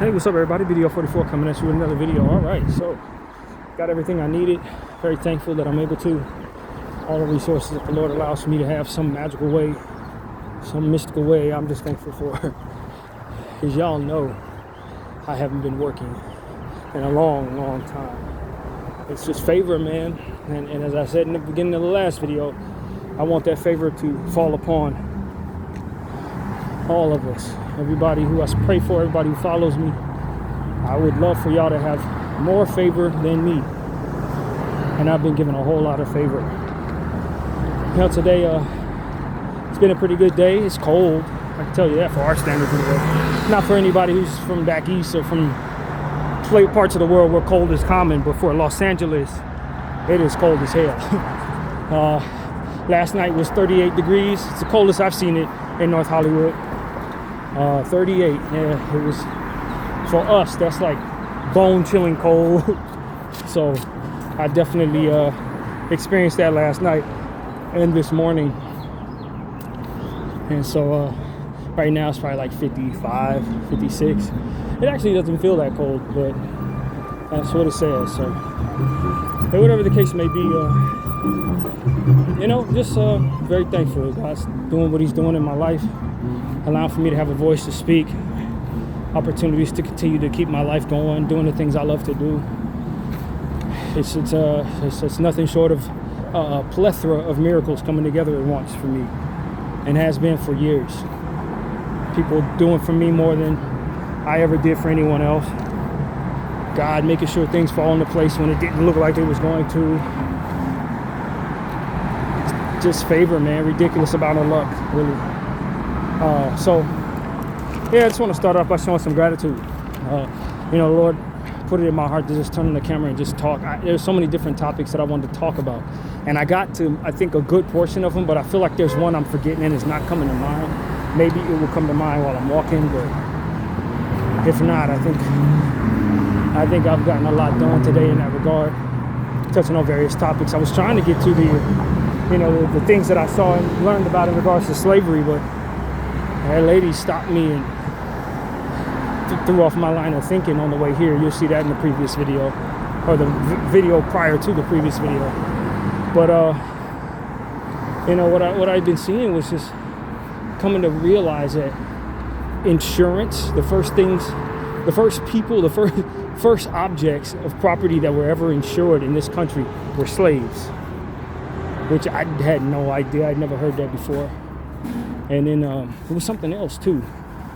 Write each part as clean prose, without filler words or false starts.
Hey, what's up everybody? Bdf 44 coming at you with another video. Alright, so got everything I needed. Very thankful that I'm able to. All the resources that the Lord allows for me to have, some magical way, some mystical way, I'm just thankful for. As y'all know, I haven't been working in a long time. It's just favor, man. And as I said in the beginning of the last video, I want that favor to fall upon all of us. Everybody who I pray for, everybody who follows me. I would love for y'all to have more favor than me. And I've been given a whole lot of favor. You know, today, it's been a pretty good day. It's cold. I can tell you that for our standards anyway. Not for anybody who's from back east or from parts of the world where cold is common, but for Los Angeles, it is cold as hell. Last night was 38 degrees. It's the coldest I've seen it in North Hollywood. 38, yeah, it was, for us, that's like bone-chilling cold. So I definitely experienced that last night and this morning. And so right now it's probably like 55, 56. It actually doesn't feel that cold, but that's what it says. So whatever the case may be, you know, just very thankful. God's doing what he's doing in my life, allowing for me to have a voice to speak, opportunities to continue to keep my life going, doing the things I love to do. It's nothing short of a plethora of miracles coming together at once for me, and has been for years. People doing for me more than I ever did for anyone else. God making sure things fall into place when it didn't look like it was going to. Just favor, man. Ridiculous amount of luck, really. So yeah, I just want to start off by showing some gratitude. You know, the Lord put it in my heart to just turn on the camera and just talk. There's so many different topics that I wanted to talk about, and I got to, I think, a good portion of them, but I feel like there's one I'm forgetting and it's not coming to mind. Maybe it will come to mind while I'm walking, but if not, I think I've gotten a lot done today in that regard, touching on various topics. I was trying to get to the things that I saw and learned about in regards to slavery, but that lady stopped me and threw off my line of thinking on the way here. You'll see that in the previous video, or the video prior to the previous video. But you know, what I've been seeing was just coming to realize that insurance, the first objects of property that were ever insured in this country were slaves, which I had no idea. I'd never heard that before. And then it was something else too.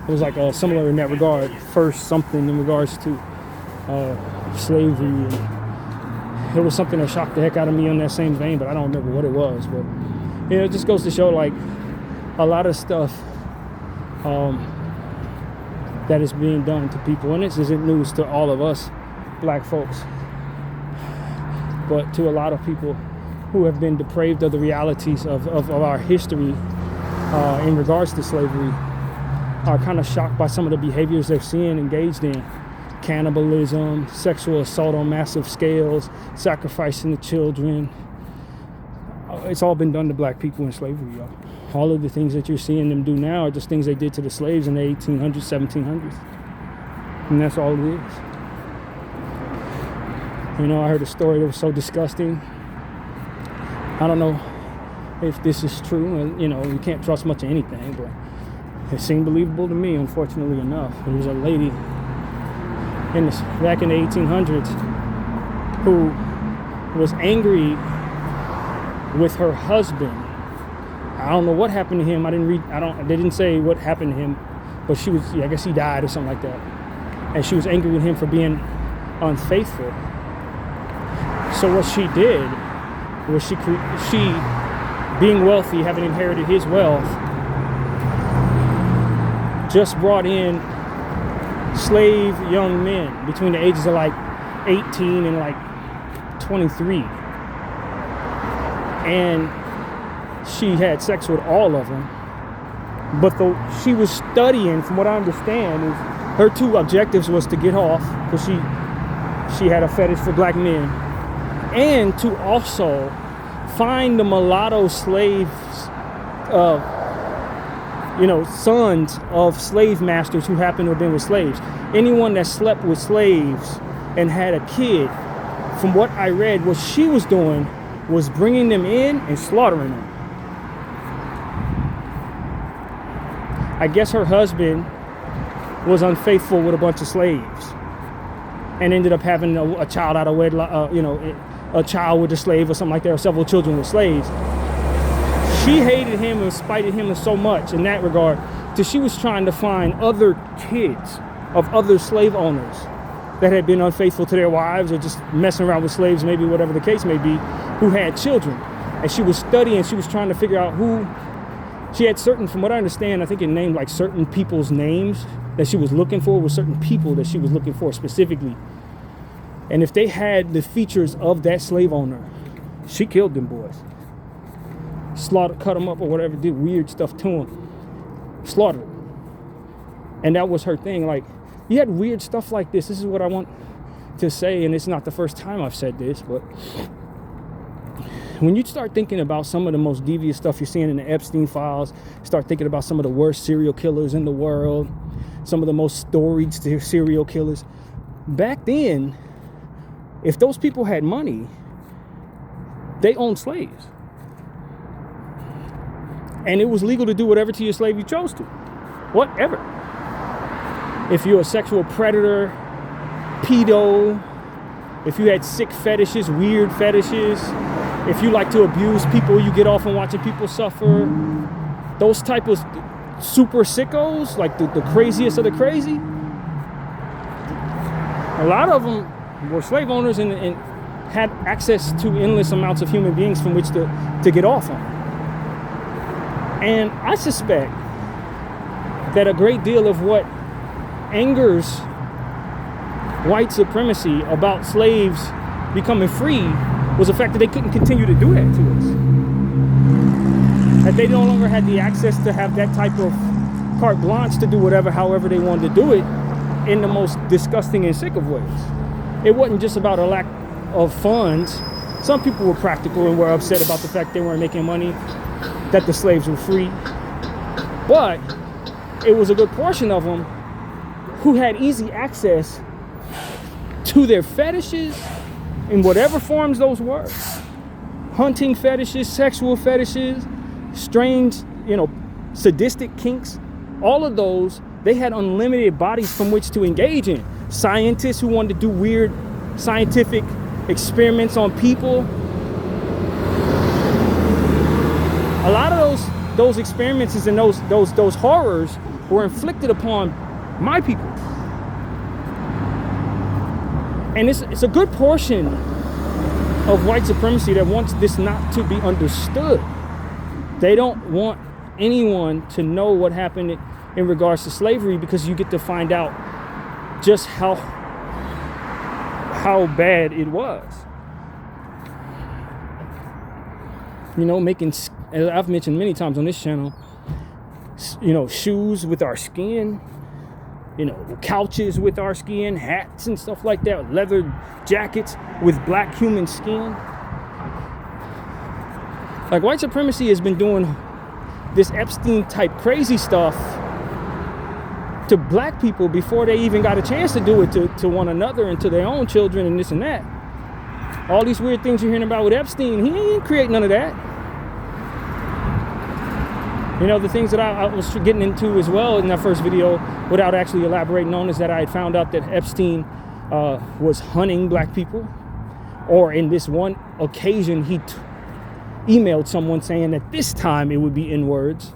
It was like similar in that regard. First, something in regards to slavery. And it was something that shocked the heck out of me on that same vein, but I don't remember what it was. But you know, it just goes to show, like, a lot of stuff that is being done to people, and this isn't news to all of us black folks, but to a lot of people who have been depraved of the realities of our history in regards to slavery, are kind of shocked by some of the behaviors they're seeing engaged in. Cannibalism, sexual assault on massive scales, sacrificing the children. It's all been done to black people in slavery, y'all. All of the things that you're seeing them do now are just things they did to the slaves in the 1800s, 1700s. And that's all it is. You know, I heard a story that was so disgusting. I don't know if this is true, and you know, you can't trust much of anything, but it seemed believable to me, unfortunately enough. There was a lady back in the 1800s who was angry with her husband. I don't know what happened to him. They didn't say what happened to him, but I guess he died or something like that. And she was angry with him for being unfaithful. So what she did was she being wealthy, having inherited his wealth, just brought in slave young men between the ages of like 18 and like 23. And she had sex with all of them. But she was studying, from what I understand, is her two objectives was to get off, because she had a fetish for black men, and to also find the mulatto slaves sons of slave masters who happened to have been with slaves. Anyone that slept with slaves and had a kid, from what I read, what she was doing was bringing them in and slaughtering them. I guess her husband was unfaithful with a bunch of slaves and ended up having a child out of wedlock, a child with a slave or something like that, or several children with slaves. She hated him and spited him so much in that regard that she was trying to find other kids of other slave owners that had been unfaithful to their wives or just messing around with slaves, maybe, whatever the case may be, who had children. And she was studying, she was trying to figure out who. She had certain, from what I understand, I think it named like certain people's names that she was looking for, with certain people that she was looking for specifically. And if they had the features of that slave owner, she killed them boys. Slaughtered, cut them up or whatever, did weird stuff to them. Slaughtered them. And that was her thing. Like, you had weird stuff like this. This is what I want to say, and it's not the first time I've said this, but when you start thinking about some of the most devious stuff you're seeing in the Epstein files, start thinking about some of the worst serial killers in the world, some of the most storied serial killers. Back then, if those people had money, they owned slaves. And it was legal to do whatever to your slave you chose to. Whatever. If you're a sexual predator, pedo, if you had sick fetishes, weird fetishes, if you like to abuse people, you get off on watching people suffer, those type of super sickos, like the craziest of the crazy, a lot of them were slave owners and had access to endless amounts of human beings from which to get off on. And I suspect that a great deal of what angers white supremacy about slaves becoming free was the fact that they couldn't continue to do that to us. That they no longer had the access to have that type of carte blanche to do whatever, however they wanted to do it, in the most disgusting and sick of ways. It wasn't just about a lack of funds. Some people were practical and were upset about the fact they weren't making money, that the slaves were free. But it was a good portion of them who had easy access to their fetishes in whatever forms those were. Hunting fetishes, sexual fetishes, strange, sadistic kinks, all of those, they had unlimited bodies from which to engage in. Scientists who wanted to do weird scientific experiments on people. A lot of those experiments and those horrors were inflicted upon my people. And it's a good portion of white supremacy that wants this not to be understood. They don't want anyone to know what happened in regards to slavery, because you get to find out just how bad it was. Making, as I've mentioned many times on this channel, shoes with our skin, couches with our skin, hats and stuff like that, leather jackets with black human skin. Like, white supremacy has been doing this Epstein type crazy stuff to black people before they even got a chance to do it to one another and to their own children and this and that. All these weird things you're hearing about with Epstein, he ain't create none of that. The things that I was getting into as well in that first video, without actually elaborating on, is that I had found out that Epstein was hunting black people. Or in this one occasion, he emailed someone saying that this time it would be N-words.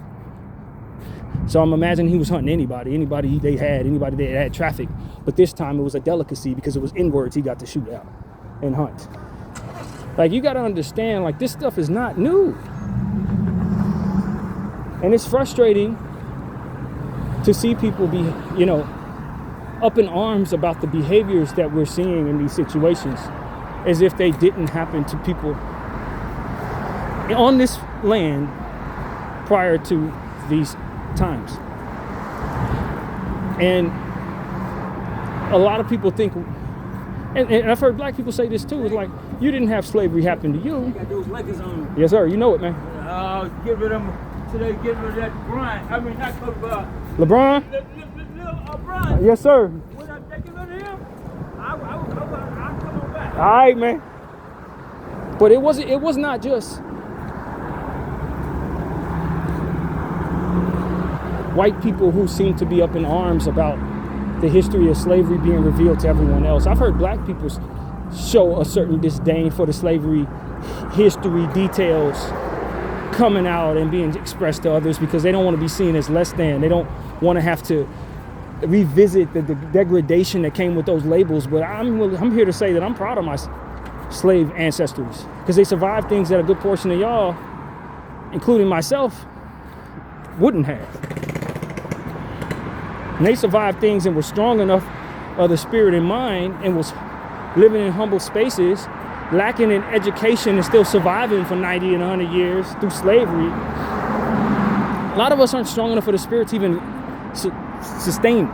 So I'm imagining he was hunting anybody they had traffic. But this time it was a delicacy because it was N-words he got to shoot out and hunt. Like, you got to understand, like, this stuff is not new. And it's frustrating to see people be, up in arms about the behaviors that we're seeing in these situations, as if they didn't happen to people on this land prior to these times. And a lot of people think, and I've heard black people say this too, it's like, you didn't have slavery happen to you. You got those Lakers on. Yes, sir. You know it, man. Give them till they get rid of that Bryant. I mean, not LeBron? Bryant. Yes, sir. When they get rid of him, I'll come on back. All right, man. But it was not just white people who seem to be up in arms about the history of slavery being revealed to everyone else. I've heard black people show a certain disdain for the slavery history details coming out and being expressed to others because they don't want to be seen as less than. They don't want to have to revisit the degradation that came with those labels. But I'm here to say that I'm proud of my slave ancestors because they survived things that a good portion of y'all, including myself, wouldn't have. And they survived things and were strong enough of the spirit and mind and was living in humble spaces, lacking in education and still surviving for 90 and 100 years through slavery. A lot of us aren't strong enough for the spirit to even sustain.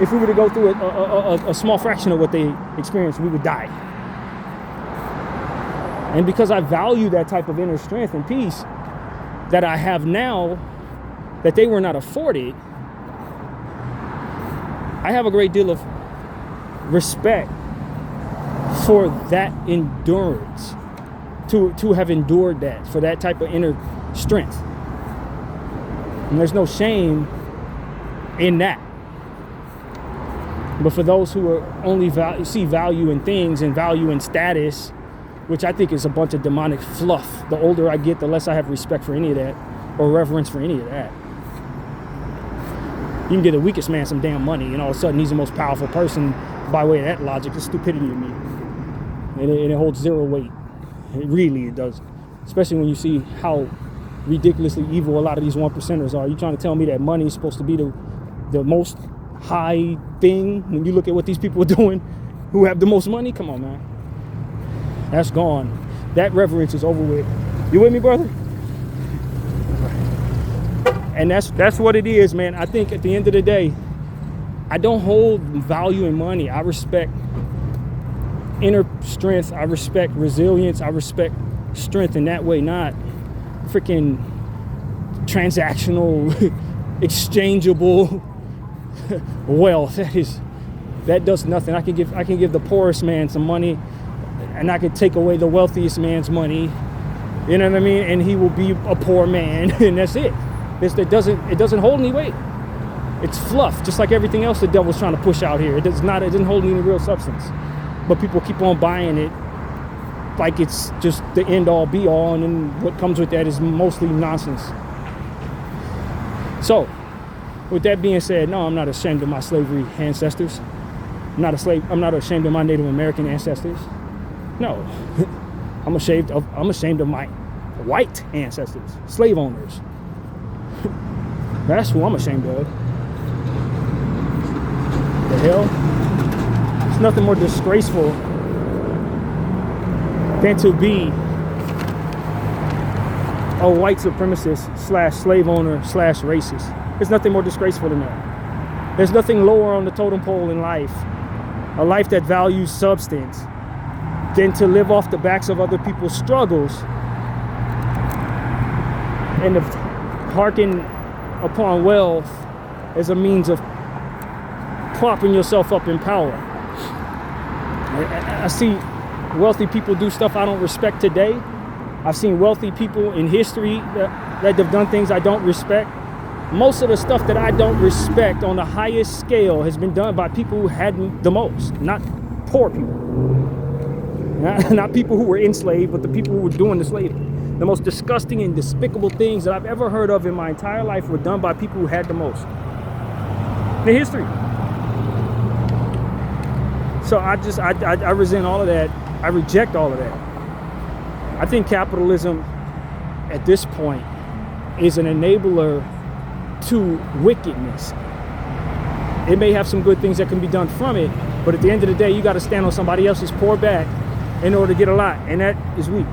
If we were to go through a small fraction of what they experienced, we would die. And because I value that type of inner strength and peace that I have now that they were not afforded, I have a great deal of respect for that endurance, to have endured that, for that type of inner strength. And there's no shame in that. But for those who are only see value in things and value in status, which I think is a bunch of demonic fluff, the older I get, the less I have respect for any of that or reverence for any of that. You can give the weakest man some damn money and all of a sudden he's the most powerful person by way of that logic. It's stupidity to me. And it holds zero weight. It does. Especially when you see how ridiculously evil a lot of these 1%ers are. You trying to tell me that money is supposed to be the most high thing when you look at what these people are doing who have the most money? Come on, man. That's gone. That reverence is over with. You with me, brother? And that's what it is, man. I think at the end of the day, I don't hold value in money. I respect inner strength. I respect resilience. I respect strength in that way, not freaking transactional, exchangeable wealth. That does nothing. I can give the poorest man some money, and I can take away the wealthiest man's money. You know what I mean? And he will be a poor man, and that's it. It doesn't hold any weight. It's fluff, just like everything else the devil's trying to push out here. It doesn't hold any real substance. But people keep on buying it like it's just the end all be all, and then what comes with that is mostly nonsense. So, with that being said, no, I'm not ashamed of my slavery ancestors. I'm not ashamed of my Native American ancestors. No. I'm ashamed of my white ancestors, slave owners. That's who I'm ashamed of. The hell? There's nothing more disgraceful than to be a white supremacist / slave owner / racist. There's nothing more disgraceful than that. There's nothing lower on the totem pole in life, a life that values substance, than to live off the backs of other people's struggles and to hearken upon wealth as a means of propping yourself up in power. I see wealthy people do stuff I don't respect today. I've seen wealthy people in history that have done things I don't respect. Most of the stuff that I don't respect on the highest scale has been done by people who had the most, not poor people. Not people who were enslaved, but the people who were doing the slaving. The most disgusting and despicable things that I've ever heard of in my entire life were done by people who had the most in history. So I resent all of that. I reject all of that. I think capitalism at this point is an enabler to wickedness. It may have some good things that can be done from it, but at the end of the day, you got to stand on somebody else's poor back in order to get a lot, and that is weak.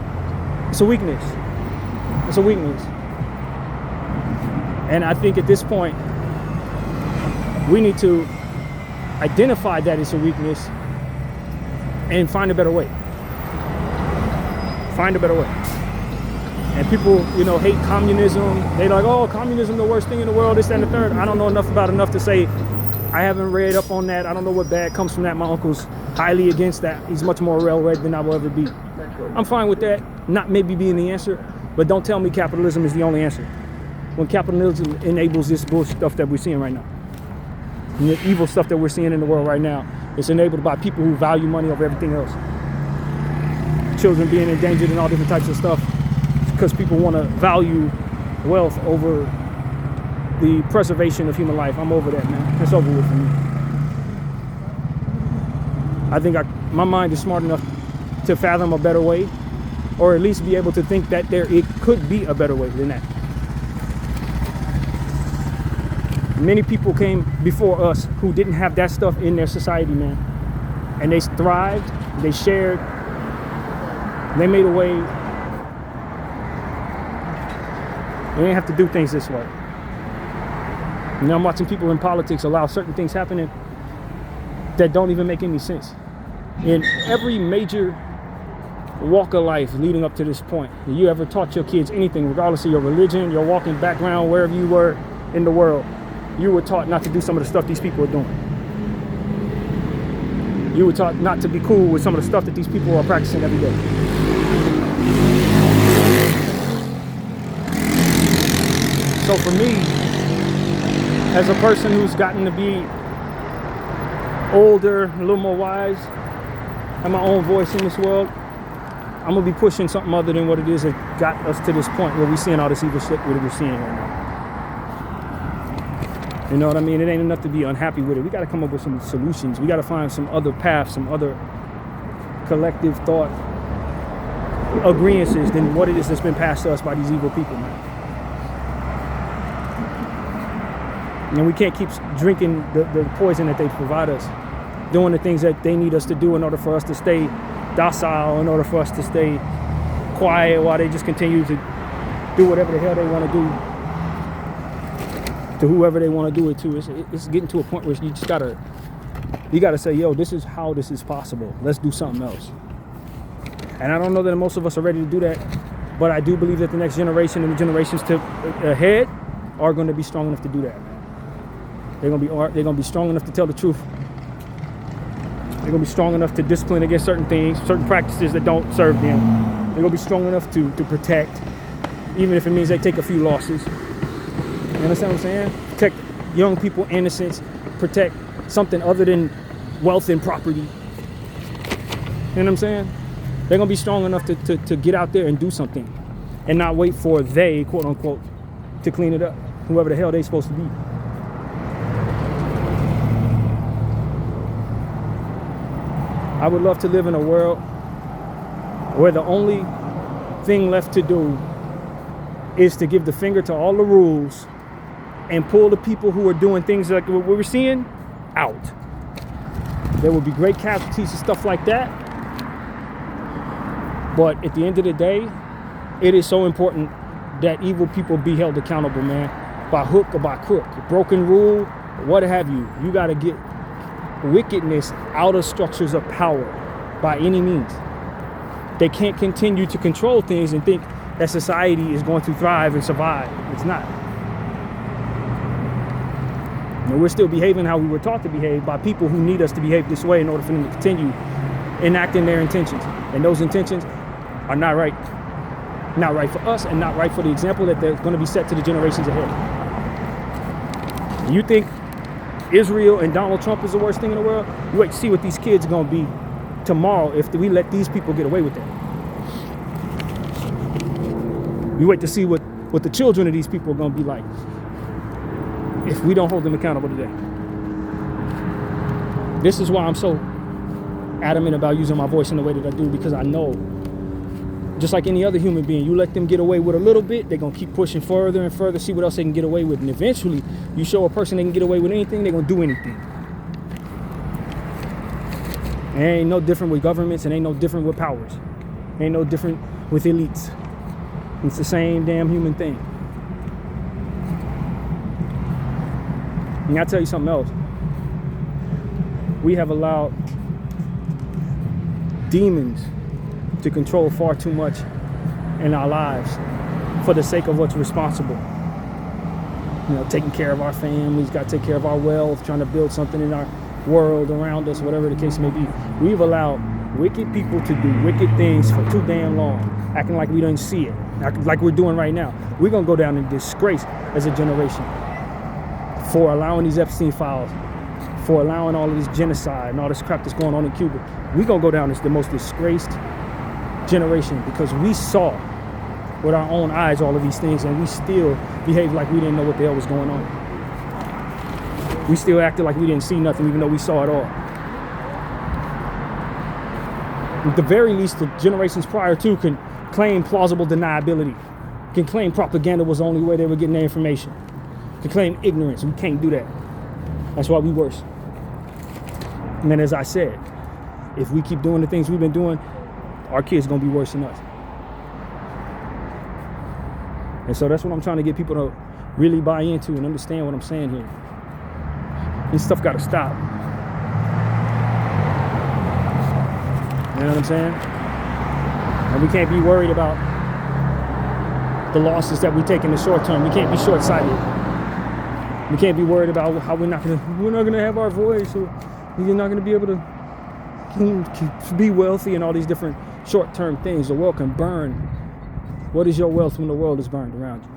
It's a weakness. It's a weakness. And I think at this point, we need to identify that it's a weakness and find a better way. Find a better way. And people, you know, hate communism. They like, oh, communism the worst thing in the world, this, that, and the third. I don't know enough to say. I haven't read up on that. I don't know what bad comes from that. My uncle's highly against that. He's much more well-read than I will ever be. I'm fine with that, not maybe being the answer, but don't tell me capitalism is the only answer. When capitalism enables this bullshit stuff that we're seeing right now. And the evil stuff that we're seeing in the world right now, it's enabled by people who value money over everything else. Children being endangered and all different types of stuff because people want to value wealth over the preservation of human life. I'm over that, man. It's over with for me. I think my mind is smart enough to fathom a better way, or at least be able to think that it could be a better way than that. Many people came before us who didn't have that stuff in their society, man. And they thrived, they shared, they made a way. They didn't have to do things this way. You know, I'm watching people in politics allow certain things happening that don't even make any sense. In every major walk of life leading up to this point, you ever taught your kids anything, regardless of your religion, your walking background, wherever you were in the world, you were taught not to do some of the stuff these people are doing. You were taught not to be cool with some of the stuff that these people are practicing every day. So for me, as a person who's gotten to be older, a little more wise, have my own voice in this world, I'm gonna be pushing something other than what it is that got us to this point where we're seeing all this evil shit that we're seeing right now. You know what I mean? It ain't enough to be unhappy with it. We gotta come up with some solutions. We gotta find some other paths, some other collective thought agreeances than what it is that's been passed to us by these evil people, man. And we can't keep drinking the poison that they provide us, doing the things that they need us to do in order for us to stay docile, in order for us to stay quiet while they just continue to do whatever the hell they want to do to whoever they want to do it to. It's getting to a point where you gotta say, yo, this is how this is possible. Let's do something else. And I don't know that most of us are ready to do that, but I do believe that the next generation and the generations ahead are going to be strong enough to do that. They're gonna be strong enough to tell the truth. They're gonna be strong enough to discipline against certain things, certain practices that don't serve them. They're gonna be strong enough to protect, even if it means they take a few losses. You understand what I'm saying? Protect young people's innocence, protect something other than wealth and property. You know what I'm saying? They're gonna be strong enough to get out there and do something and not wait for they, quote unquote, to clean it up, whoever the hell they're supposed to be. I would love to live in a world where the only thing left to do is to give the finger to all the rules and pull the people who are doing things like what we're seeing out. There will be great casualties and stuff like that. But at the end of the day, it is so important that evil people be held accountable, man. By hook or by crook. Broken rule, what have you. You got to get wickedness out of structures of power by any means. They can't continue to control things and think that society is going to thrive and survive. It's not. And we're still behaving how we were taught to behave by people who need us to behave this way in order for them to continue enacting their intentions. And those intentions are not right. Not right for us and not right for the example that they're going to be set to the generations ahead. You think Israel and Donald Trump is the worst thing in the world? You wait to see what these kids are going to be tomorrow if we let these people get away with that. You wait to see what the children of these people are going to be like if we don't hold them accountable today. This is why I'm so adamant about using my voice in the way that I do, because I know, just like any other human being, you let them get away with a little bit, they're going to keep pushing further and further, see what else they can get away with. And eventually, you show a person they can get away with anything, they're going to do anything. It ain't no different with governments, and ain't no different with powers. Ain't no different with elites. It's the same damn human thing. And I'll tell you something else. We have allowed demons to control far too much in our lives for the sake of what's responsible. You know, taking care of our families, got to take care of our wealth, trying to build something in our world around us, whatever the case may be. We've allowed wicked people to do wicked things for too damn long, acting like we don't see it, like we're doing right now. We're going to go down in disgrace as a generation for allowing these Epstein files, for allowing all of this genocide and all this crap that's going on in Cuba. We're going to go down as the most disgraced generation because we saw with our own eyes all of these things, and we still behaved like we didn't know what the hell was going on. We still acted like we didn't see nothing, even though we saw it all. At the very least, the generations prior to can claim plausible deniability, can claim propaganda was the only way they were getting their information, can claim ignorance. We can't do that. That's why we worse. And then, as I said, if we keep doing the things we've been doing, our kids are going to be worse than us. And so that's what I'm trying to get people to really buy into and understand what I'm saying here. This stuff got to stop. You know what I'm saying? And we can't be worried about the losses that we take in the short term. We can't be short-sighted. We can't be worried about how we're not gonna have our voice, or we're not gonna be able to be wealthy and all these different short-term things. The world can burn. What is your wealth when the world is burned around you?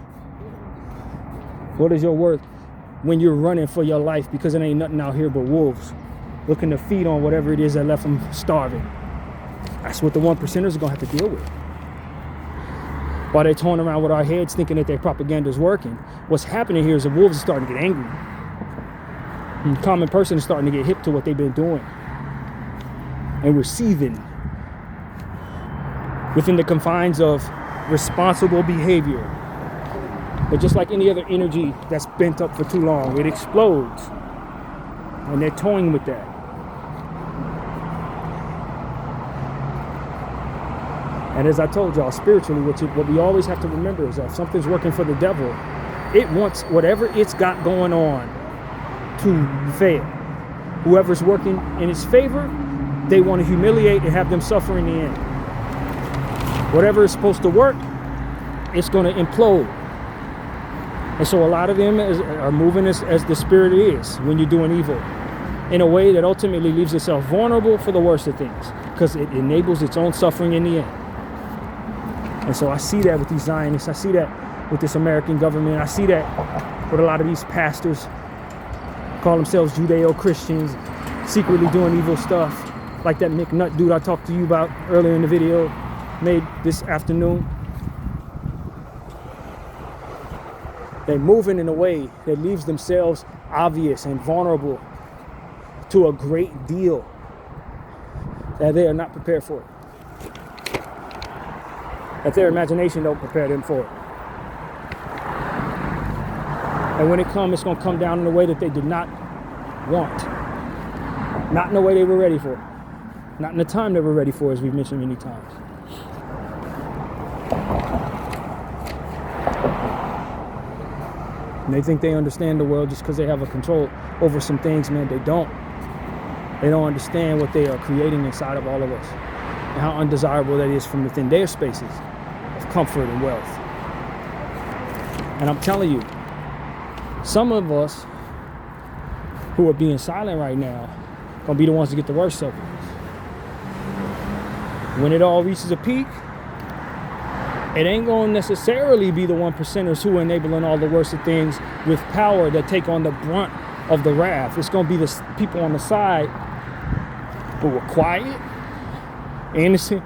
What is your worth when you're running for your life because it ain't nothing out here but wolves looking to feed on whatever it is that left them starving? That's what the 1%ers are going to have to deal with. While they're toying around with our heads thinking that their propaganda is working, what's happening here is the wolves are starting to get angry. And the common person is starting to get hip to what they've been doing. And we're seething within the confines of responsible behavior. But just like any other energy that's bent up for too long, it explodes. And they're toying with that. And as I told y'all, spiritually, what we always have to remember is that if something's working for the devil, it wants whatever it's got going on to fail. Whoever's working in its favor, they want to humiliate and have them suffer in the end. Whatever is supposed to work, it's going to implode. And so a lot of them are moving as the spirit is when you're doing evil, in a way that ultimately leaves itself vulnerable for the worst of things, because it enables its own suffering in the end. And so I see that with these Zionists. I see that with this American government. I see that with a lot of these pastors call themselves Judeo-Christians, secretly doing evil stuff, like that McNutt dude I talked to you about earlier in the video, made this afternoon. They're moving in a way that leaves themselves obvious and vulnerable to a great deal that they are not prepared for. That their imagination don't prepare them for it. And when it comes, it's going to come down in a way that they did not want. Not in the way they were ready for. Not in the time they were ready for, as we've mentioned many times. And they think they understand the world just because they have a control over some things, man. They don't. They don't understand what they are creating inside of all of us, and how undesirable that is from within their spaces of comfort and wealth. And I'm telling you, some of us who are being silent right now gonna be the ones to get the worst of it. When it all reaches a peak, it ain't gonna necessarily be the 1%ers who are enabling all the worst of things with power that take on the brunt of the wrath. It's gonna be the people on the side who were quiet, innocent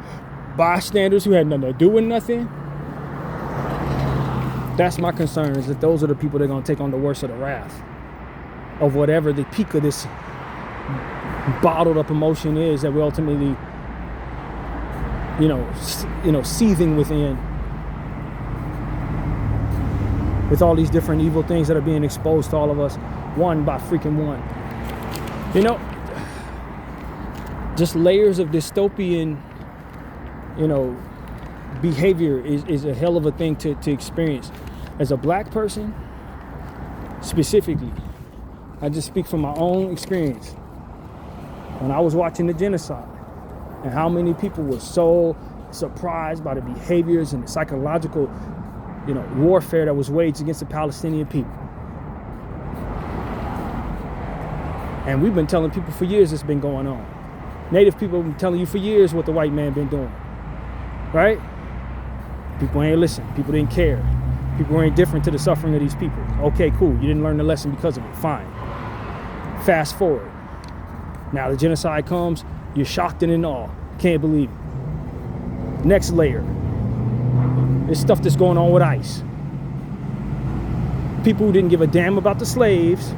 bystanders who had nothing to do with nothing. That's my concern, is that those are the people that are going to take on the worst of the wrath of whatever the peak of this bottled up emotion is that we ultimately, seething within, with all these different evil things that are being exposed to all of us, one by freaking one. Just layers of dystopian, behavior is a hell of a thing to experience. As a black person, specifically, I just speak from my own experience. When I was watching the genocide, and how many people were so surprised by the behaviors and the psychological warfare that was waged against the Palestinian people. And we've been telling people for years it's been going on. Native people have been telling you for years what the white man been doing. Right? People ain't listening. People didn't care. People were indifferent to the suffering of these people. Okay, cool. You didn't learn the lesson because of it. Fine. Fast forward. Now the genocide comes. You're shocked and in awe. Can't believe it. Next layer. There's stuff that's going on with ICE. People who didn't give a damn about the slaves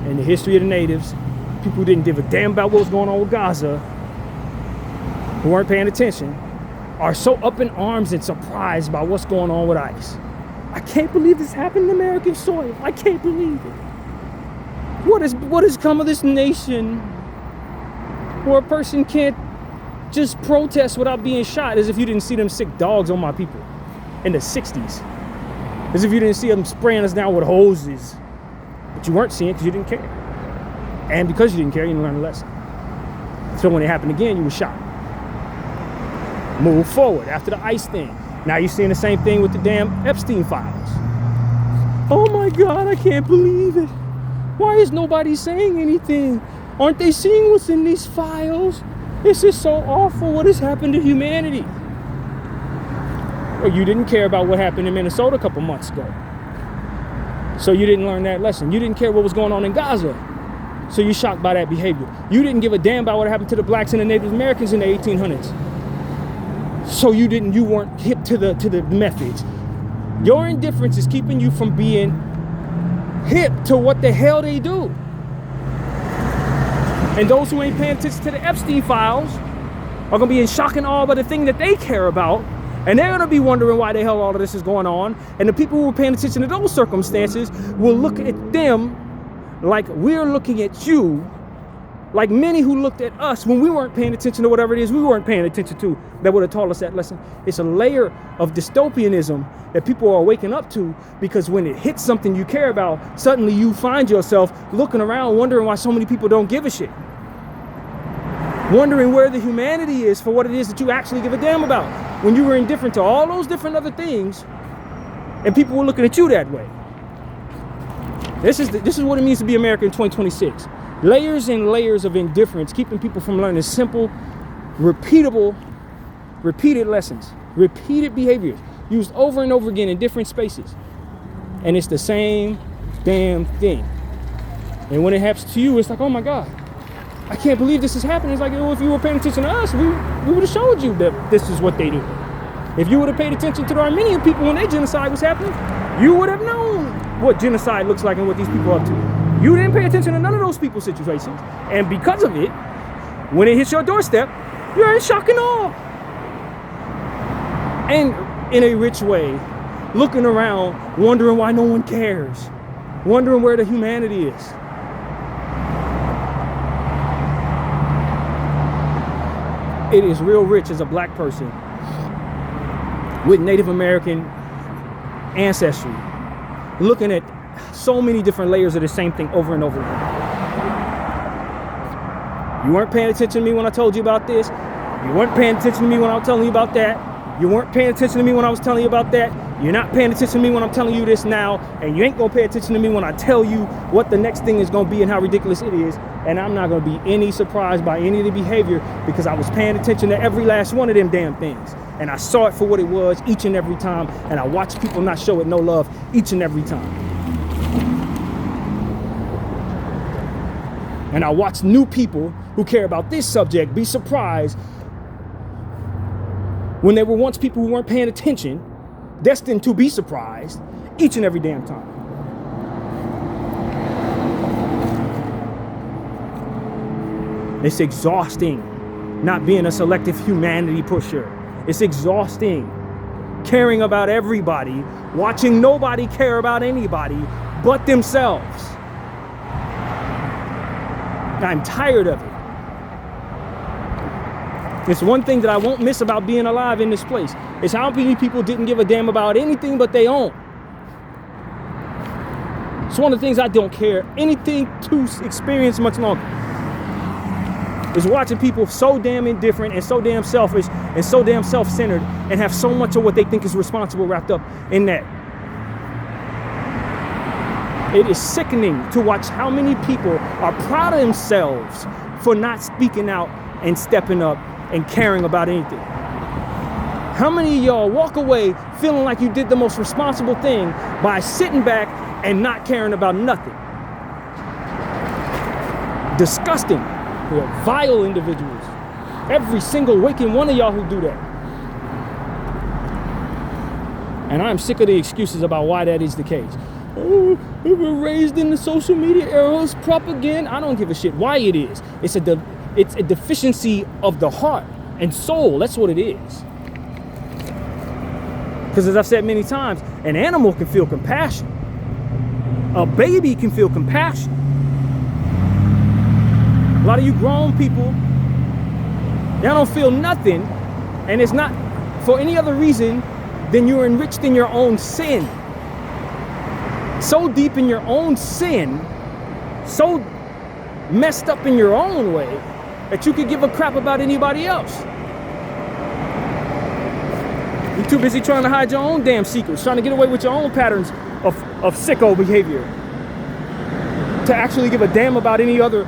and the history of the natives. People who didn't give a damn about what was going on with Gaza, who weren't paying attention, are so up in arms and surprised by what's going on with ICE. I can't believe this happened in American soil. I can't believe it. What has come of this nation where a person can't just protest without being shot, as if you didn't see them sick dogs on my people in the 60s. As if you didn't see them spraying us down with hoses. But you weren't seeing it because you didn't care. And because you didn't care, you didn't learn the lesson. So when it happened again, you were shot. Move forward after the ICE thing. Now you're seeing the same thing with the damn Epstein files. Oh my God, I can't believe it. Why is nobody saying anything? Aren't they seeing what's in these files? This is so awful. What has happened to humanity? Well, you didn't care about what happened in Minnesota a couple months ago. So you didn't learn that lesson. You didn't care what was going on in Gaza. So you're shocked by that behavior. You didn't give a damn about what happened to the blacks and the Native Americans in the 1800s. So you weren't hip to the methods. Your indifference is keeping you from being hip to what the hell they do. And those who ain't paying attention to the Epstein files are gonna be in shock and awe by the thing that they care about. And they're gonna be wondering why the hell all of this is going on. And the people who are paying attention to those circumstances will look at them like we're looking at you, like many who looked at us when we weren't paying attention to whatever it is we weren't paying attention to that would have taught us that lesson. It's a layer of dystopianism that people are waking up to, because when it hits something you care about, suddenly you find yourself looking around wondering why so many people don't give a shit. Wondering where the humanity is for what it is that you actually give a damn about. When you were indifferent to all those different other things and people were looking at you that way. This is what it means to be America in 2026. Layers and layers of indifference, keeping people from learning simple, repeated lessons, repeated behaviors, used over and over again in different spaces. And it's the same damn thing. And when it happens to you, it's like, oh my God, I can't believe this is happening. It's like, oh, if you were paying attention to us, we would have showed you that this is what they do. If you would have paid attention to the Armenian people when their genocide was happening, you would have known what genocide looks like and what these people are up to. You didn't pay attention to none of those people's situations. And because of it, when it hits your doorstep, you're in shock and awe. And in a rich way, looking around, wondering why no one cares. Wondering where the humanity is. It is real rich as a black person with Native American ancestry, looking at so many different layers of the same thing over and over again. You weren't paying attention to me when I told you about this. You weren't paying attention to me when I was telling you about that. You weren't paying attention to me when I was telling you about that. You're not paying attention to me when I'm telling you this now. And you ain't gonna pay attention to me when I tell you what the next thing is gonna be and how ridiculous it is. And I'm not gonna be any surprised by any of the behavior, because I was paying attention to every last one of them damn things. And I saw it for what it was each and every time. And I watched people not show it no love each and every time. And I watched new people who care about this subject be surprised when they were once people who weren't paying attention, destined to be surprised each and every damn time. It's exhausting not being a selective humanity pusher. It's exhausting caring about everybody, watching nobody care about anybody but themselves. I'm tired of it. It's one thing that I won't miss about being alive in this place. It's how many people didn't give a damn about anything but their own. It's one of the things I don't care anything to experience much longer. Is watching people so damn indifferent and so damn selfish and so damn self-centered and have so much of what they think is responsible wrapped up in that. It is sickening to watch how many people are proud of themselves for not speaking out and stepping up and caring about anything. How many of y'all walk away feeling like you did the most responsible thing by sitting back and not caring about nothing? Disgusting. You're vile individuals. Every single waking one of y'all who do that. And I'm sick of the excuses about why that is the case. Oh, we were raised in the social media era. It's propaganda. I don't give a shit why it is. It's a deficiency of the heart and soul. That's what it is. Because as I've said many times, an animal can feel compassion. A baby can feel compassion. A lot of you grown people, y'all don't feel nothing, and it's not for any other reason than you're enriched in your own sin. So deep in your own sin, so messed up in your own way, that you could give a crap about anybody else. You're too busy trying to hide your own damn secrets, trying to get away with your own patterns of sicko behavior, to actually give a damn about any other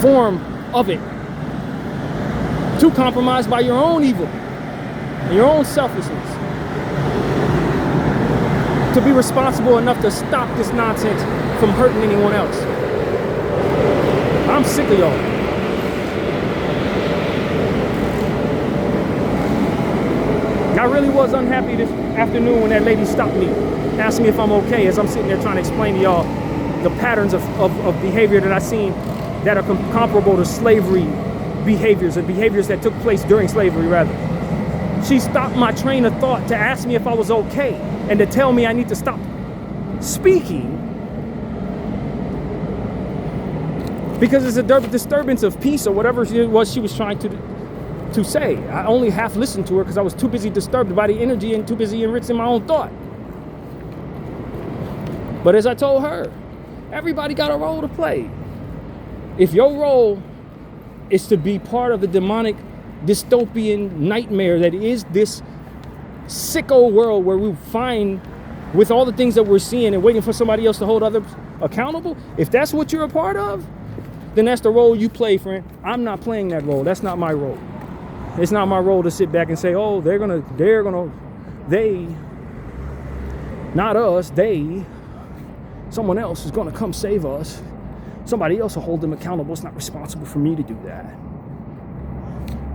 form of it. Too compromised by your own evil and your own selfishness to be responsible enough to stop this nonsense from hurting anyone else. I'm sick of y'all. I really was unhappy this afternoon when that lady stopped me, asked me if I'm okay, as I'm sitting there trying to explain to y'all the patterns of behavior that I've seen that are comparable to slavery behaviors, and behaviors that took place during slavery, rather. She stopped my train of thought to ask me if I was okay and to tell me I need to stop speaking because it's a disturbance of peace or whatever it was she was trying to say. I only half listened to her because I was too busy disturbed by the energy and too busy enriching my own thought. But as I told her, everybody got a role to play. If your role is to be part of the demonic dystopian nightmare that is this sicko world where we find with all the things that we're seeing and waiting for somebody else to hold others accountable, if that's what you're a part of, then that's the role you play, friend. I'm not playing that role. That's not my role. It's not my role to sit back and say, oh, they, not us, someone else is gonna come save us. Somebody else will hold them accountable. It's not responsible for me to do that.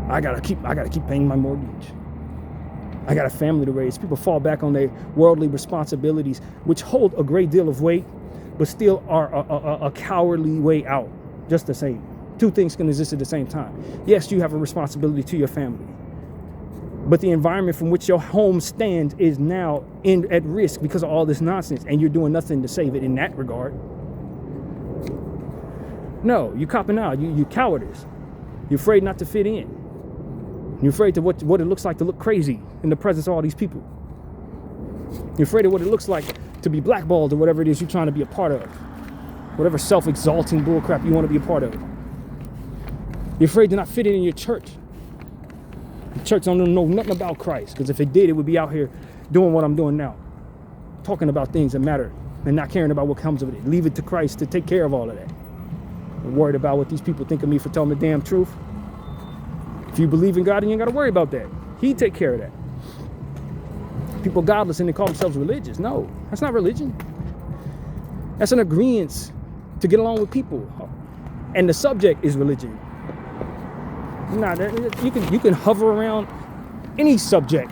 I gotta keep paying my mortgage. I got a family to raise. People fall back on their worldly responsibilities, which hold a great deal of weight, but still are a cowardly way out, just the same. Two things can exist at the same time. Yes, you have a responsibility to your family, but the environment from which your home stands is now at risk because of all this nonsense, and you're doing nothing to save it in that regard. No, you're copping out. You cowardice. You're afraid not to fit in. You're afraid of what it looks like to look crazy in the presence of all these people. You're afraid of what it looks like to be blackballed or whatever it is you're trying to be a part of. Whatever self-exalting bullcrap you want to be a part of. You're afraid to not fit in your church. The church don't know nothing about Christ, because if it did, it would be out here doing what I'm doing now. Talking about things that matter and not caring about what comes of it. Leave it to Christ to take care of all of that. I'm worried about what these people think of me for telling the damn truth. If you believe in God, then you ain't got to worry about that. He'd take care of that. People godless and they call themselves religious. No, that's not religion. That's an agreement to get along with people. And the subject is religion. Nah, you can hover around any subject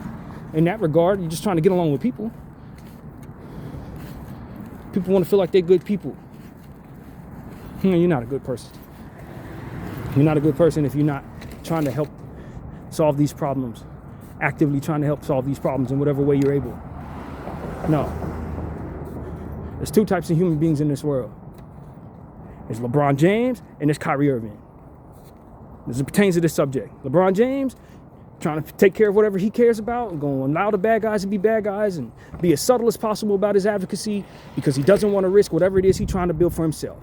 in that regard. You're just trying to get along with people. People want to feel like they're good people. You're not a good person. You're not a good person if you're not trying to help solve these problems, actively trying to help solve these problems in whatever way you're able. No. There's two types of human beings in this world. There's LeBron James and there's Kyrie Irving. As it pertains to this subject, LeBron James trying to take care of whatever he cares about and going to allow the bad guys to be bad guys and be as subtle as possible about his advocacy because he doesn't want to risk whatever it is he's trying to build for himself.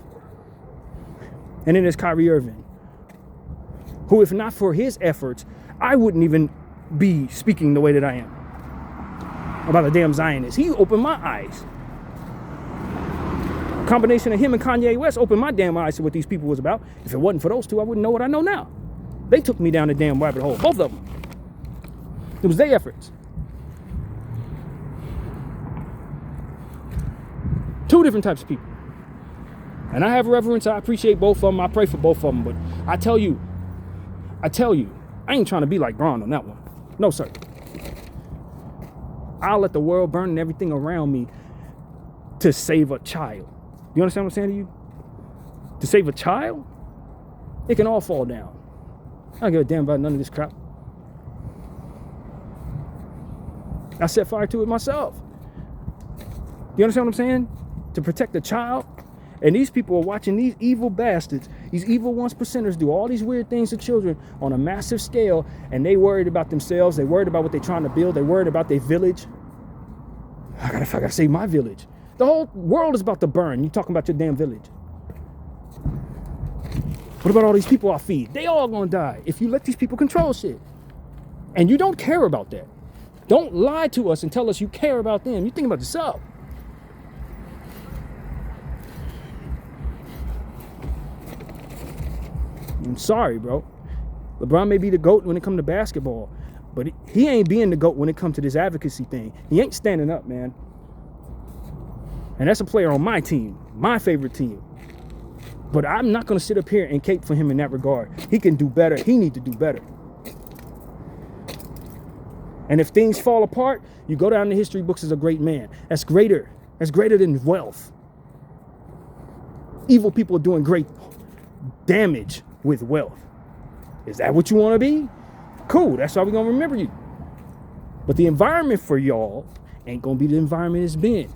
And then there's Kyrie Irving, who, if not for his efforts, I wouldn't even be speaking the way that I am about the damn Zionists. He opened my eyes. combination of him and Kanye West opened my damn eyes to what these people was about. If it wasn't for those two, I wouldn't know what I know now. They took me down the damn rabbit hole, both of them. It was their efforts. Two different types of people. And I have reverence. I appreciate both of them. I pray for both of them. But I tell you, I ain't trying to be like Braun on that one. No, sir. I'll let the world burn and everything around me to save a child. You understand what I'm saying to you? To save a child, it can all fall down. I don't give a damn about none of this crap. I set fire to it myself. You understand what I'm saying? To protect the child. And these people are watching these evil bastards, these evil 1%ers do all these weird things to children on a massive scale, and they worried about themselves. They worried about what they're trying to build. They worried about their village. I gotta save my village. The whole world is about to burn. You talking about your damn village. What about all these people I feed? They all gonna die if you let these people control shit. And you don't care about that. Don't lie to us and tell us you care about them. You think about yourself. I'm sorry, bro. LeBron may be the GOAT when it comes to basketball, but he ain't being the GOAT when it comes to this advocacy thing. He ain't standing up, man. And that's a player on my team, my favorite team. But I'm not going to sit up here and cape for him in that regard. He can do better. He needs to do better. And if things fall apart, you go down the history books as a great man. That's greater. That's greater than wealth. Evil people are doing great damage with wealth. Is that what you want to be? Cool, that's how we're going to remember you. But the environment for y'all ain't going to be the environment it's been.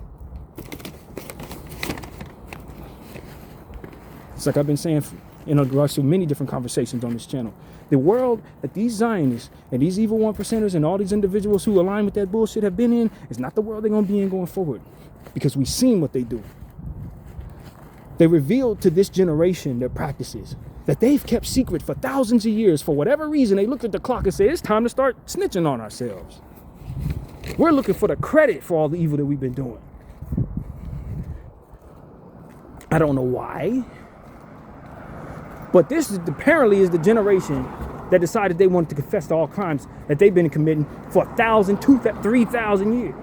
It's like I've been saying in regards to many different conversations on this channel. The world that these Zionists and these evil 1%ers and all these individuals who align with that bullshit have been in is not the world they're going to be in going forward. Because we've seen what they do. They revealed to this generation their practices that they've kept secret for thousands of years. For whatever reason, they looked at the clock and said, it's time to start snitching on ourselves. We're looking for the credit for all the evil that we've been doing. I don't know why. But this apparently is the generation that decided they wanted to confess to all crimes that they've been committing for 1,000, 2,000, 3,000 years.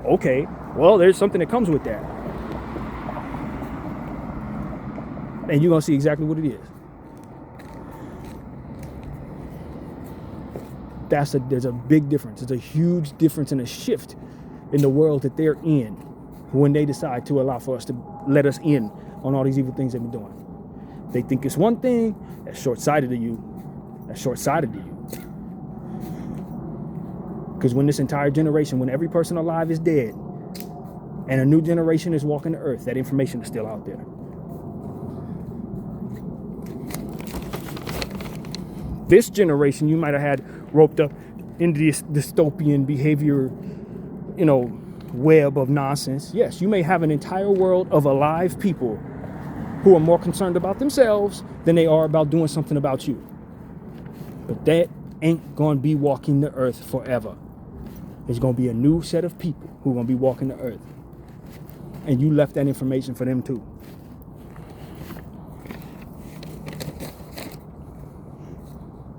Okay, well, there's something that comes with that. And you're going to see exactly what it is. There's a big difference. There's a huge difference and a shift in the world that they're in when they decide to allow for us to let us in on all these evil things they've been doing. They think it's one thing, that's short-sighted to you. That's short-sighted to you. Because when this entire generation, when every person alive is dead, and a new generation is walking the earth, that information is still out there. This generation, you might have had roped up into this dystopian behavior, web of nonsense. Yes, you may have an entire world of alive people who are more concerned about themselves than they are about doing something about you. But that ain't going to be walking the earth forever. There's going to be a new set of people who are going to be walking the earth. And you left that information for them too.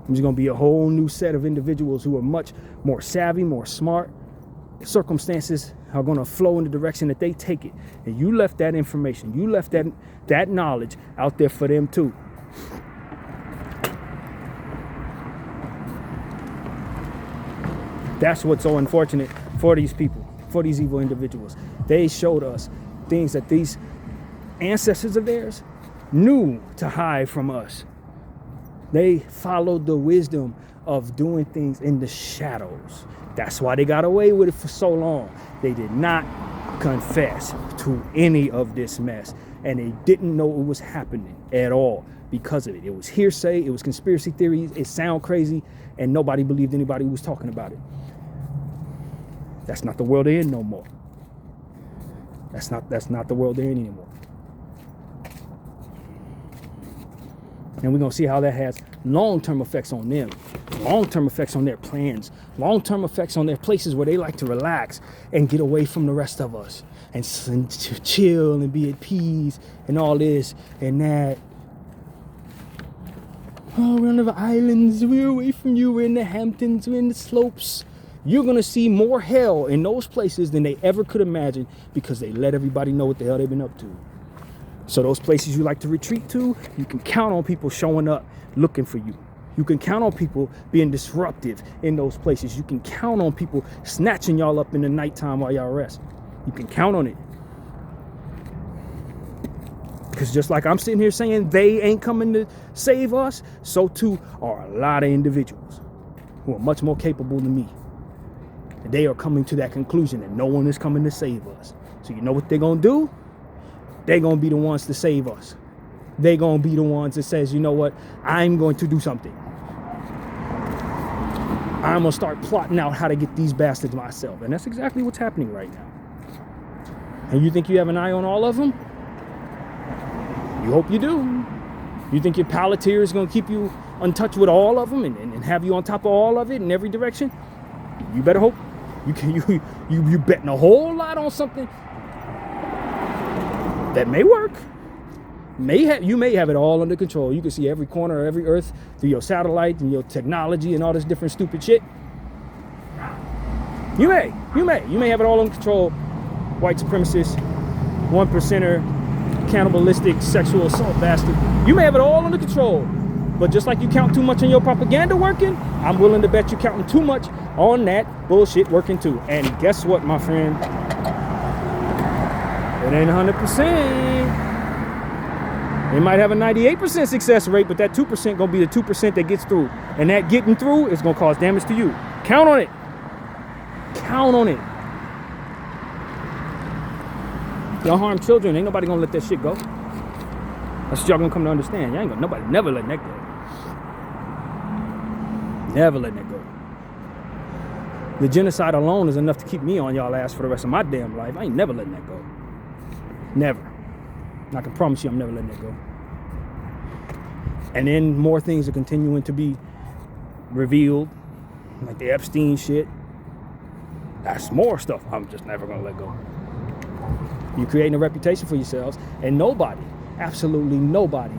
There's going to be a whole new set of individuals who are much more savvy, more smart. Circumstances are going to flow in the direction that they take it. And you left that information, you left that knowledge out there for them too. That's what's so unfortunate for these people, for these evil individuals. They showed us things that these ancestors of theirs knew to hide from us. They followed the wisdom of doing things in the shadows. That's why they got away with it for so long. They did not confess to any of this mess. And they didn't know it was happening at all because of it. It was hearsay. It was conspiracy theories. It sounded crazy. And nobody believed anybody who was talking about it. That's not the world they're in no more. That's not the world they're in anymore. And we're going to see how that has long-term effects on them, long-term effects on their plans, long-term effects on their places where they like to relax and get away from the rest of us and to chill and be at peace and all this and that. Oh, we're on the islands, we're away from you, we're in the Hamptons, we're in the slopes. You're going to see more hell in those places than they ever could imagine because they let everybody know what the hell they've been up to. So those places you like to retreat to, you can count on people showing up looking for you. You can count on people being disruptive in those places. You can count on people snatching y'all up in the nighttime while y'all rest. You can count on it. Because just like I'm sitting here saying they ain't coming to save us, so too are a lot of individuals who are much more capable than me. And they are coming to that conclusion that no one is coming to save us. So you know what they're going to do? They're going to be the ones to save us. They're going to be the ones that says, you know what? I'm going to do something. I'm going to start plotting out how to get these bastards myself. And that's exactly what's happening right now. And you think you have an eye on all of them? You hope you do. You think your Palantir is going to keep you untouched with all of them and have you on top of all of it in every direction? You better hope. You betting a whole lot on something that may work. You may have it all under control. You can see every corner of every earth through your satellite and your technology and all this different stupid shit. You may have it all under control. White supremacist, 1%er, cannibalistic, sexual assault bastard. You may have it all under control. But just like you count too much on your propaganda working, I'm willing to bet you're counting too much on that bullshit working too. And guess what, my friend? It ain't 100%. They might have a 98% success rate, but that 2% gonna be the 2% that gets through. And that getting through is gonna cause damage to you. Count on it. Count on it. Y'all harm children, ain't nobody gonna let that shit go. That's what y'all gonna come to understand. Y'all ain't gonna, nobody never letting that go. Never letting that go. The genocide alone is enough to keep me on y'all ass for the rest of my damn life. I ain't never letting that go. Never. I can promise you I'm never letting that go. And then more things are continuing to be revealed, like the Epstein shit. That's more stuff I'm just never gonna let go. You're creating a reputation for yourselves, and nobody, absolutely nobody,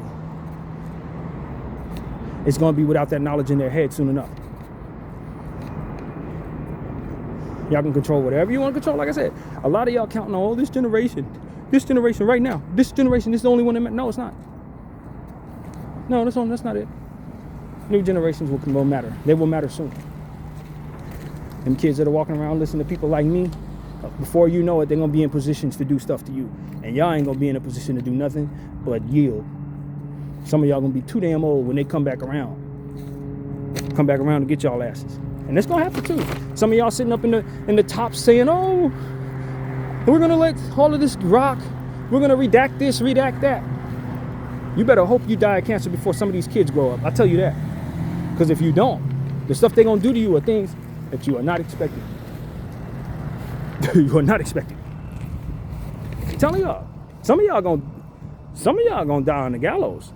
is gonna be without that knowledge in their head soon enough. Y'all can control whatever you want to control. Like I said, a lot of y'all counting on, oh, this generation right now, this generation is the only one that matters. No, it's not. No, that's not it. New generations will matter. They will matter soon. Them kids that are walking around listening to people like me, before you know it, they're going to be in positions to do stuff to you. And y'all ain't going to be in a position to do nothing but yield. Some of y'all going to be too damn old when they come back around. Come back around to get y'all asses. And it's going to happen too. Some of y'all sitting up in the top saying, oh, we're going to let all of this rock. We're going to redact this, redact that. You better hope you die of cancer before some of these kids grow up. I'll tell you that. Because if you don't, the stuff they're going to do to you are things that you are not expecting. You are not expecting. I'm telling y'all, some of y'all gonna die on the gallows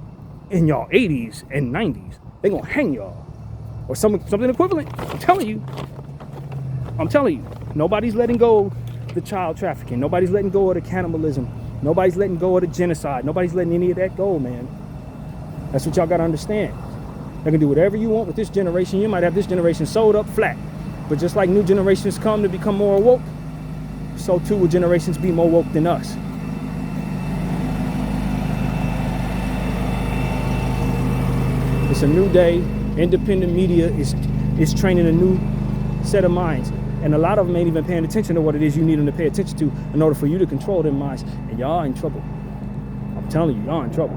in y'all 80s and 90s. They're gonna hang y'all. Or something equivalent. I'm telling you. Nobody's letting go of the child trafficking. Nobody's letting go of the cannibalism. Nobody's letting go of the genocide. Nobody's letting any of that go, man. That's what y'all gotta understand. They can do whatever you want with this generation. You might have this generation sold up flat. But just like new generations come to become more woke, so too will generations be more woke than us. It's a new day. Independent media is training a new set of minds. And a lot of them ain't even paying attention to what it is you need them to pay attention to in order for you to control their minds. And y'all in trouble. I'm telling you, y'all in trouble.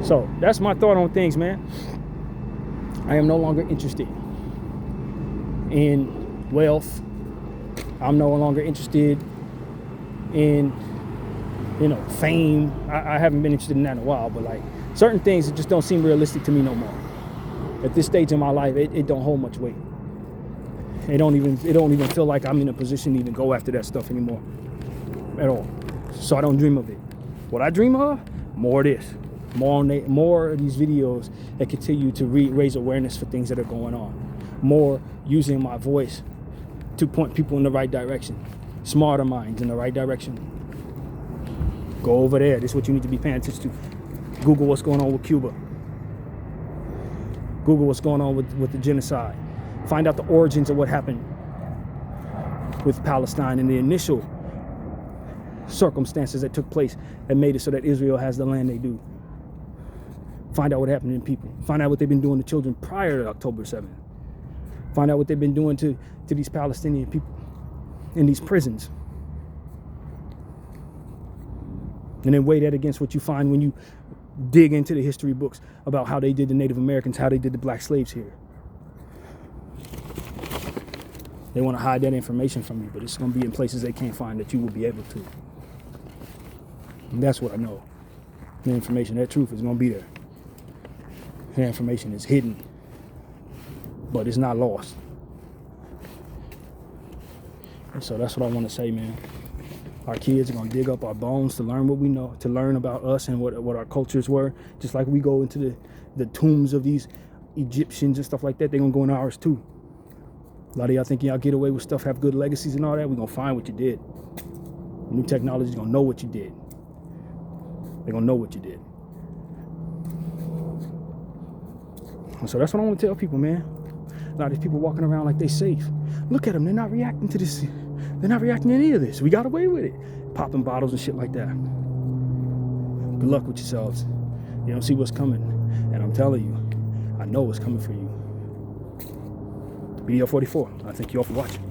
So that's my thought on things, man. I am no longer interested in wealth. I'm no longer interested in, fame. I haven't been interested in that in a while, but like certain things that just don't seem realistic to me no more. At this stage in my life, it don't hold much weight. It don't even feel like I'm in a position to even go after that stuff anymore at all. So I don't dream of it. What I dream of, more of this. More of these videos that continue to raise awareness for things that are going on. More using my voice to point people in the right direction. Smarter minds in the right direction. Go over there. This is what you need to be paying attention to. Google what's going on with Cuba. Google what's going on with the genocide. Find out the origins of what happened with Palestine and the initial circumstances that took place that made it so that Israel has the land they do. Find out what happened to people. Find out what they've been doing to children prior to October 7th. Find out what they've been doing to these Palestinian people in these prisons. And then weigh that against what you find when you dig into the history books about how they did the Native Americans, how they did the black slaves here. They want to hide that information from you, but it's going to be in places they can't find that you will be able to. And that's what I know. The information, that truth is going to be there. The information is hidden, but it's not lost. And so that's what I want to say, man. Our kids are going to dig up our bones to learn what we know, to learn about us and what our cultures were. Just like we go into the tombs of these Egyptians and stuff like that, they're going to go in ours too. A lot of y'all think y'all get away with stuff, have good legacies and all that. We're going to find what you did. New technology is going to know what you did. They're going to know what you did. And so that's what I want to tell people, man. A lot of these people walking around like they safe. Look at them. They're not reacting to this. They're not reacting to any of this. We got away with it. Popping bottles and shit like that. Good luck with yourselves. You don't see what's coming. And I'm telling you, I know what's coming for you. Bdf 44. I thank you all for watching.